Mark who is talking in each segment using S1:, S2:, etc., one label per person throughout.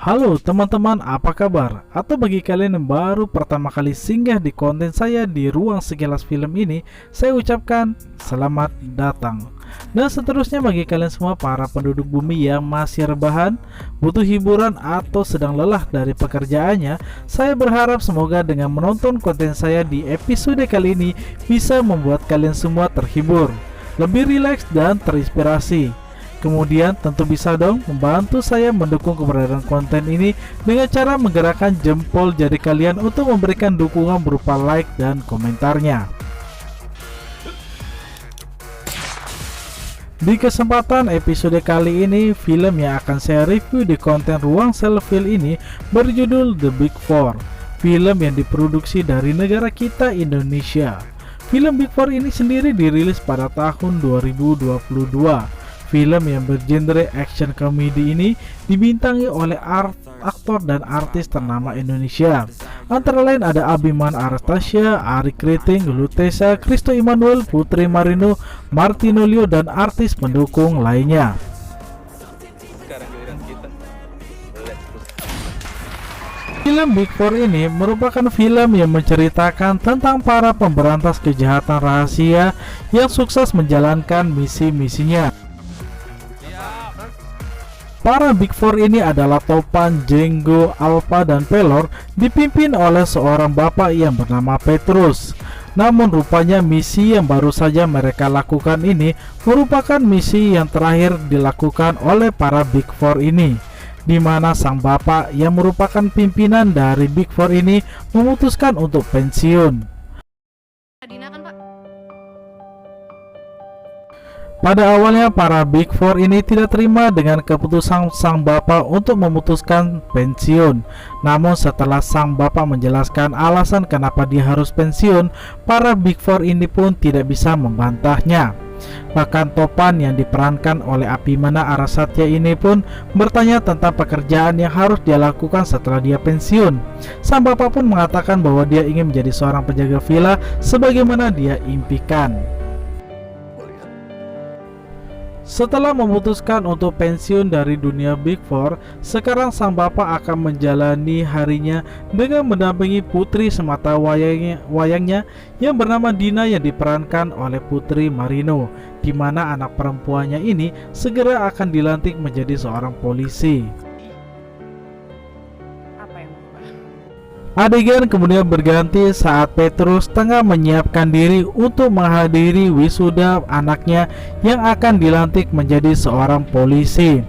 S1: Halo teman-teman, apa kabar? Atau bagi kalian yang baru pertama kali singgah di konten saya di ruang sekilas film ini, saya ucapkan selamat datang. Dan seterusnya bagi kalian semua para penduduk bumi yang masih rebahan, butuh hiburan atau sedang lelah dari pekerjaannya, saya berharap semoga dengan menonton konten saya di episode kali ini bisa membuat kalian semua terhibur, lebih rileks dan terinspirasi. Kemudian tentu bisa dong membantu saya mendukung keberadaan konten ini dengan cara menggerakkan jempol jari kalian untuk memberikan dukungan berupa like dan komentarnya. Di kesempatan episode kali ini, film yang akan saya review di konten Ruang Selfie ini berjudul The Big Four, film yang diproduksi dari negara kita Indonesia. Film Big Four ini sendiri dirilis pada tahun 2022. Film yang bergenre action komedi ini dibintangi oleh aktor dan artis ternama Indonesia. Antara lain ada Abimanyu Anastasia, Arie Kriting, Lutesa, Christo Emmanuel, Putri Marino, Martino Leo, dan artis pendukung lainnya. Film Big Four ini merupakan film yang menceritakan tentang para pemberantas kejahatan rahasia yang sukses menjalankan misi-misinya. Para Big Four ini adalah Topan, Jenggo, Alpha, dan Pelor, dipimpin oleh seorang bapak yang bernama Petrus. Namun rupanya misi yang baru saja mereka lakukan ini merupakan misi yang terakhir dilakukan oleh para Big Four ini, di mana sang bapak yang merupakan pimpinan dari Big Four ini memutuskan untuk pensiun. Pada awalnya para Big Four ini tidak terima dengan keputusan sang bapak untuk memutuskan pensiun. Namun setelah sang bapak menjelaskan alasan kenapa dia harus pensiun, para Big Four ini pun tidak bisa membantahnya. Bahkan Topan yang diperankan oleh Abimanyu Anastasia ini pun bertanya tentang pekerjaan yang harus dia lakukan setelah dia pensiun. Sang bapak pun mengatakan bahwa dia ingin menjadi seorang penjaga villa sebagaimana dia impikan. Setelah memutuskan untuk pensiun dari dunia Big Four, sekarang sang bapak akan menjalani harinya dengan mendampingi putri semata wayangnya yang bernama Dina yang diperankan oleh Putri Marino, di mana anak perempuannya ini segera akan dilantik menjadi seorang polisi. Adegan kemudian berganti saat Petrus tengah menyiapkan diri untuk menghadiri wisuda anaknya yang akan dilantik menjadi seorang polisi.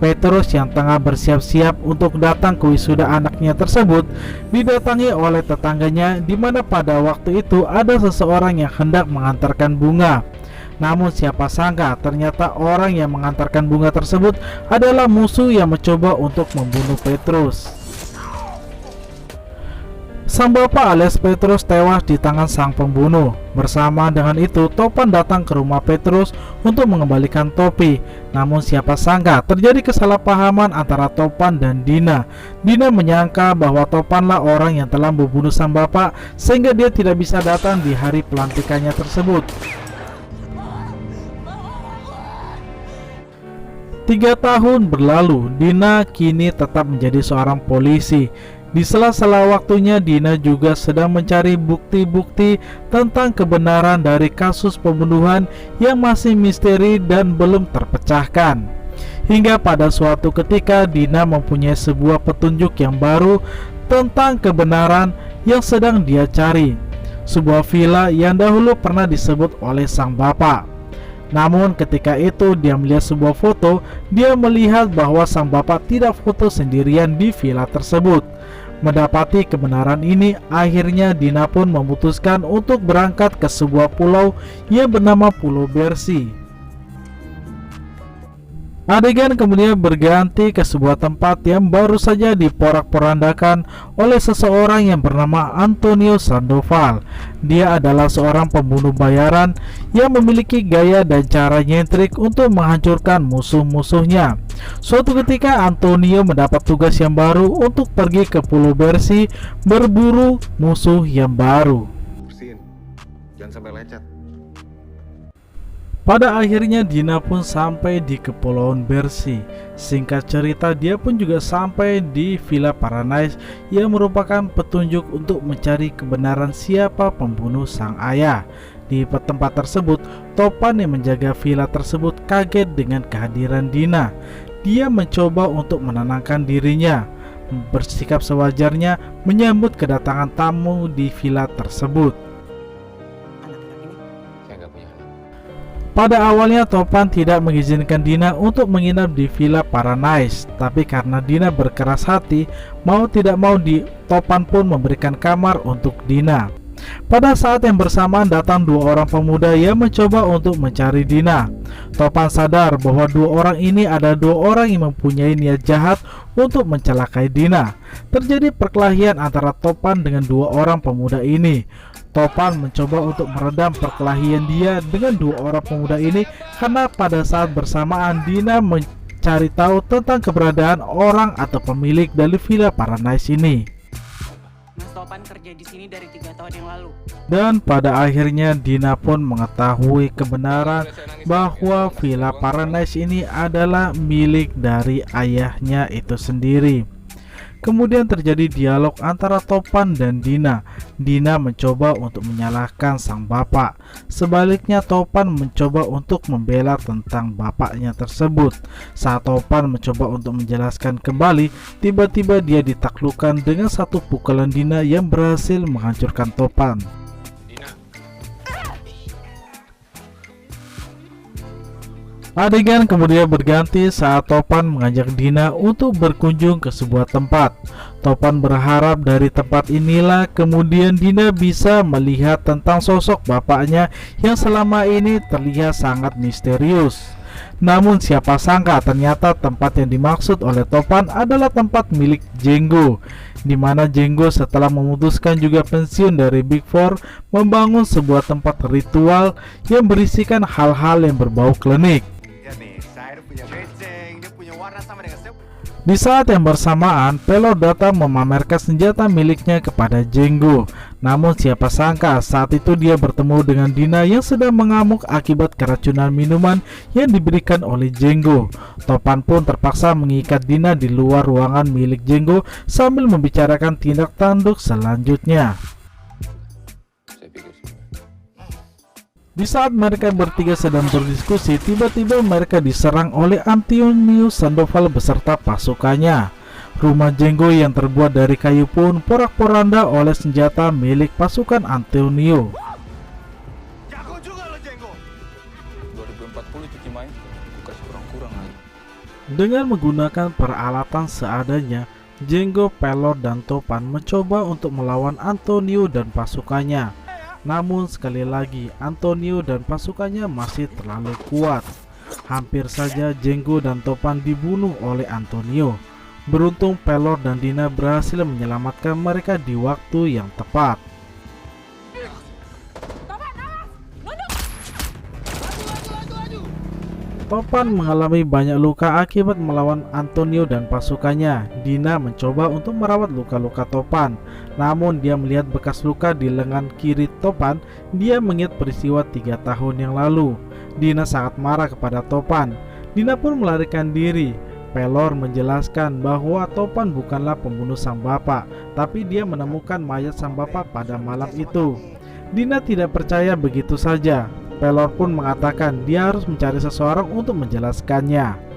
S1: Petrus yang tengah bersiap-siap untuk datang ke wisuda anaknya tersebut didatangi oleh tetangganya, di mana pada waktu itu ada seseorang yang hendak mengantarkan bunga. Namun siapa sangka ternyata orang yang mengantarkan bunga tersebut adalah musuh yang mencoba untuk membunuh Petrus. Sang bapak alias Petrus tewas di tangan sang pembunuh. Bersama dengan itu, Topan datang ke rumah Petrus untuk mengembalikan topi. Namun siapa sangka terjadi kesalahpahaman antara Topan dan Dina. Dina menyangka bahwa Topanlah orang yang telah membunuh sang bapak, sehingga dia tidak bisa datang di hari pelantikannya tersebut. 3 tahun berlalu, Dina kini tetap menjadi seorang polisi. Di sela-sela waktunya, Dina juga sedang mencari bukti-bukti tentang kebenaran dari kasus pembunuhan yang masih misteri dan belum terpecahkan. Hingga pada suatu ketika, Dina mempunyai sebuah petunjuk yang baru tentang kebenaran yang sedang dia cari. Sebuah villa yang dahulu pernah disebut oleh sang bapak. Namun ketika itu dia melihat sebuah foto, dia melihat bahwa sang bapak tidak foto sendirian di villa tersebut. Mendapati kebenaran ini, akhirnya Dina pun memutuskan untuk berangkat ke sebuah pulau yang bernama Pulau Bersi. Adegan kemudian berganti ke sebuah tempat yang baru saja diporak-porandakan oleh seseorang yang bernama Antonio Sandoval. Dia adalah seorang pembunuh bayaran yang memiliki gaya dan cara nyentrik untuk menghancurkan musuh-musuhnya. Suatu ketika Antonio mendapat tugas yang baru untuk pergi ke Pulau Bersih berburu musuh yang baru.
S2: Bersihin, jangan sampai lecet.
S1: Pada akhirnya Dina pun sampai di Kepulauan Bersih. Singkat cerita, dia pun juga sampai di Villa Paradise yang merupakan petunjuk untuk mencari kebenaran siapa pembunuh sang ayah. Di tempat tersebut, Topan yang menjaga villa tersebut kaget dengan kehadiran Dina. Dia mencoba untuk menenangkan dirinya, bersikap sewajarnya menyambut kedatangan tamu di villa tersebut. Pada awalnya Topan tidak mengizinkan Dina untuk menginap di Villa Paradise, tapi karena Dina berkeras hati, mau tidak mau Topan pun memberikan kamar untuk Dina. Pada saat yang bersamaan datang dua orang pemuda yang mencoba untuk mencari Dina. Topan sadar bahwa dua orang ini adalah dua orang yang mempunyai niat jahat untuk mencelakai Dina. Terjadi perkelahian antara Topan dengan dua orang pemuda ini. Topan mencoba untuk meredam perkelahian dia dengan dua orang pemuda ini karena pada saat bersamaan Dina mencari tahu tentang keberadaan orang atau pemilik dari Villa Paradise ini.
S3: Mas Topan kerja di sini dari 3 tahun yang lalu.
S1: Dan pada akhirnya Dina pun mengetahui kebenaran bahwa Villa Paradise ini adalah milik dari ayahnya itu sendiri. Kemudian terjadi dialog antara Topan dan Dina. Dina mencoba untuk menyalahkan sang bapak. Sebaliknya Topan mencoba untuk membela tentang bapaknya tersebut. Saat Topan mencoba untuk menjelaskan kembali, tiba-tiba dia ditaklukkan dengan satu pukulan Dina yang berhasil menghancurkan Topan. Adegan kemudian berganti saat Topan mengajak Dina untuk berkunjung ke sebuah tempat. Topan berharap dari tempat inilah kemudian Dina bisa melihat tentang sosok bapaknya yang selama ini terlihat sangat misterius. Namun siapa sangka ternyata tempat yang dimaksud oleh Topan adalah tempat milik Jenggo, di mana Jenggo setelah memutuskan juga pensiun dari Big Four membangun sebuah tempat ritual yang berisikan hal-hal yang berbau klinik. Di saat yang bersamaan, Pelor datang memamerkan senjata miliknya kepada Jenggo. Namun siapa sangka saat itu dia bertemu dengan Dina yang sedang mengamuk akibat keracunan minuman yang diberikan oleh Jenggo. Topan pun terpaksa mengikat Dina di luar ruangan milik Jenggo sambil membicarakan tindak tanduk selanjutnya. Di saat mereka bertiga sedang berdiskusi, tiba-tiba mereka diserang oleh Antonio Sandoval beserta pasukannya. Rumah Jenggo yang terbuat dari kayu pun porak-poranda oleh senjata milik pasukan Antonio.
S2: Jago juga lo Jenggo.
S4: 2040 cuci main, kasih kurang-kurang aja.
S1: Dengan menggunakan peralatan seadanya, Jenggo, Pelor, dan Topan mencoba untuk melawan Antonio dan pasukannya. Namun sekali lagi Antonio dan pasukannya masih terlalu kuat. Hampir saja Jenggo dan Topan dibunuh oleh Antonio. Beruntung Pelor dan Dina berhasil menyelamatkan mereka di waktu yang tepat. Topan mengalami banyak luka akibat melawan Antonio dan pasukannya. Dina mencoba untuk merawat luka-luka Topan. Namun dia melihat bekas luka di lengan kiri Topan. Dia mengingat peristiwa 3 tahun yang lalu. Dina sangat marah kepada Topan. Dina pun melarikan diri. Pelor menjelaskan bahwa Topan bukanlah pembunuh sang bapak, tapi dia menemukan mayat sang bapak pada malam itu. Dina tidak percaya begitu saja. Pelor pun mengatakan dia harus mencari seseorang untuk menjelaskannya.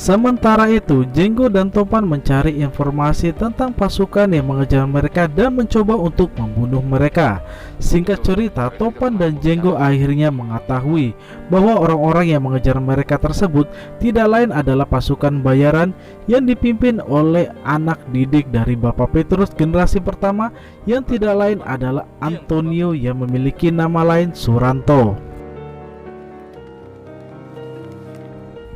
S1: Sementara itu, Jenggo dan Topan mencari informasi tentang pasukan yang mengejar mereka dan mencoba untuk membunuh mereka. Singkat cerita, Topan dan Jenggo akhirnya mengetahui bahwa orang-orang yang mengejar mereka tersebut tidak lain adalah pasukan bayaran yang dipimpin oleh anak didik dari Bapak Petrus generasi pertama yang tidak lain adalah Antonio yang memiliki nama lain Suranto.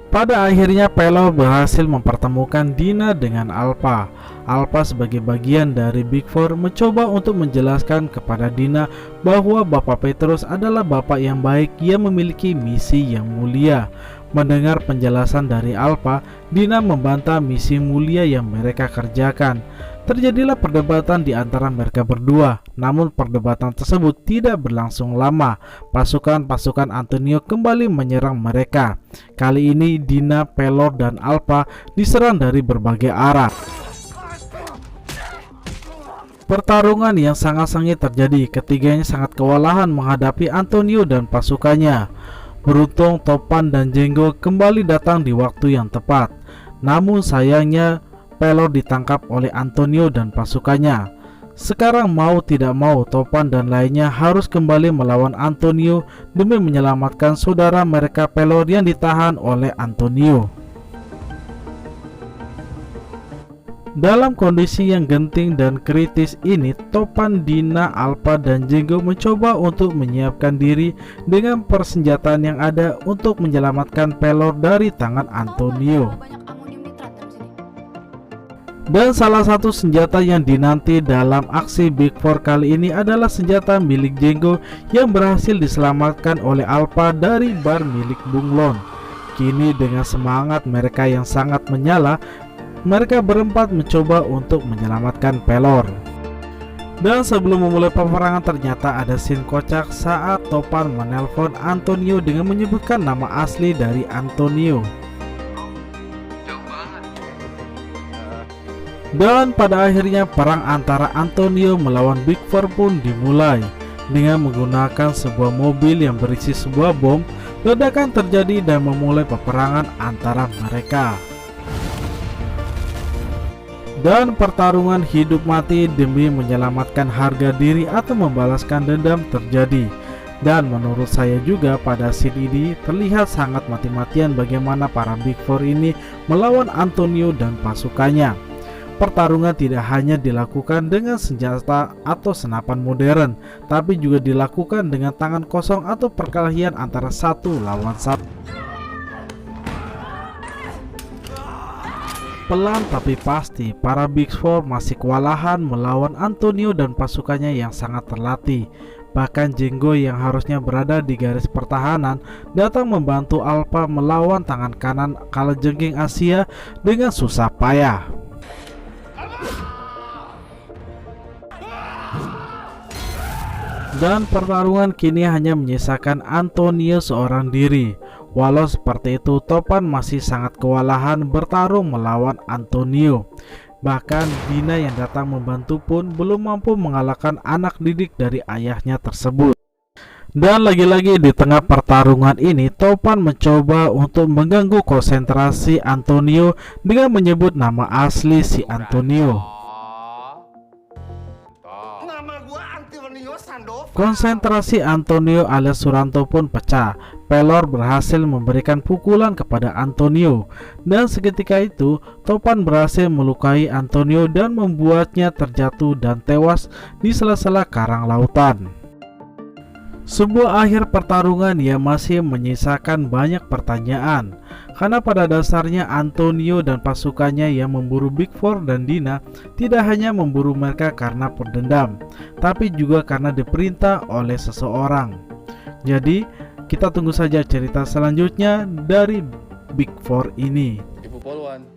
S1: Pada akhirnya Pelor berhasil mempertemukan Dina dengan Alpha. Alpha sebagai bagian dari Big Four mencoba untuk menjelaskan kepada Dina bahwa Bapak Petrus adalah bapak yang baik yang memiliki misi yang mulia. Mendengar penjelasan dari Alpha, Dina membantah misi mulia yang mereka kerjakan. Terjadilah perdebatan di antara mereka berdua, namun perdebatan tersebut tidak berlangsung lama. Pasukan-pasukan Antonio kembali menyerang mereka. Kali ini Dina, Pelor, dan Alpha diserang dari berbagai arah. Pertarungan yang sangat sengit terjadi, ketiganya sangat kewalahan menghadapi Antonio dan pasukannya. Beruntung Topan dan Jenggo kembali datang di waktu yang tepat. Namun sayangnya Pelor ditangkap oleh Antonio dan pasukannya. Sekarang mau tidak mau Topan dan lainnya harus kembali melawan Antonio demi menyelamatkan saudara mereka Pelor yang ditahan oleh Antonio. Dalam kondisi yang genting dan kritis ini, Topan, Dina, Alpha, dan Jenggo mencoba untuk menyiapkan diri dengan persenjataan yang ada untuk menyelamatkan Pelor dari tangan Antonio. Dan salah satu senjata yang dinanti dalam aksi Big Four kali ini adalah senjata milik Jenggo yang berhasil diselamatkan oleh Alpha dari bar milik Bunglon. Kini dengan semangat mereka yang sangat menyala, mereka berempat mencoba untuk menyelamatkan Pelor. Dan sebelum memulai peperangan ternyata ada scene kocak saat Topan menelpon Antonio dengan menyebutkan nama asli dari Antonio. Dan pada akhirnya perang antara Antonio melawan Big Four pun dimulai. Dengan menggunakan sebuah mobil yang berisi sebuah bom, ledakan terjadi dan memulai peperangan antara mereka. Dan pertarungan hidup mati demi menyelamatkan harga diri atau membalaskan dendam terjadi. Dan menurut saya juga pada scene ini terlihat sangat mati-matian bagaimana para Big Four ini melawan Antonio dan pasukannya. Pertarungan tidak hanya dilakukan dengan senjata atau senapan modern, tapi juga dilakukan dengan tangan kosong atau perkelahian antara satu lawan satu. Pelan tapi pasti, para Big Four masih kewalahan melawan Antonio dan pasukannya yang sangat terlatih. Bahkan Jenggo yang harusnya berada di garis pertahanan datang membantu Alpha melawan tangan kanan kalajengking Asia dengan susah payah. Dan pertarungan kini hanya menyisakan Antonio seorang diri. Walau seperti itu, Topan masih sangat kewalahan bertarung melawan Antonio. Bahkan Dina yang datang membantu pun belum mampu mengalahkan anak didik dari ayahnya tersebut. Dan lagi-lagi di tengah pertarungan ini, Topan mencoba untuk mengganggu konsentrasi Antonio dengan menyebut nama asli si Antonio. Konsentrasi Antonio alias Suranto pun pecah. Pelor berhasil memberikan pukulan kepada Antonio, dan seketika itu Topan berhasil melukai Antonio dan membuatnya terjatuh dan tewas di sela-sela karang lautan. Sebuah akhir pertarungan yang masih menyisakan banyak pertanyaan, karena pada dasarnya Antonio dan pasukannya yang memburu Big Four dan Dina tidak hanya memburu mereka karena berdendam, tapi juga karena diperintah oleh seseorang. Jadi kita tunggu saja cerita selanjutnya dari Big Four ini.
S4: Ibu Polwan.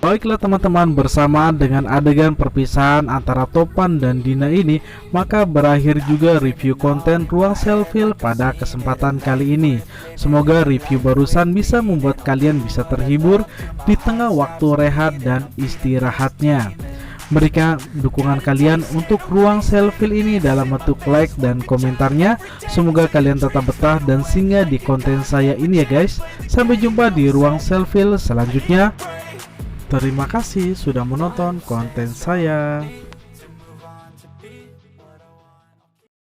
S1: Baiklah teman-teman, bersamaan dengan adegan perpisahan antara Topan dan Dina ini, maka berakhir juga review konten Ruang Selfie pada kesempatan kali ini. Semoga review barusan bisa membuat kalian bisa terhibur di tengah waktu rehat dan istirahatnya. Berikan dukungan kalian untuk Ruang Selfie ini dalam bentuk like dan komentarnya. Semoga kalian tetap betah dan singgah di konten saya ini ya guys. Sampai jumpa di Ruang Selfie selanjutnya. Terima kasih sudah menonton konten saya.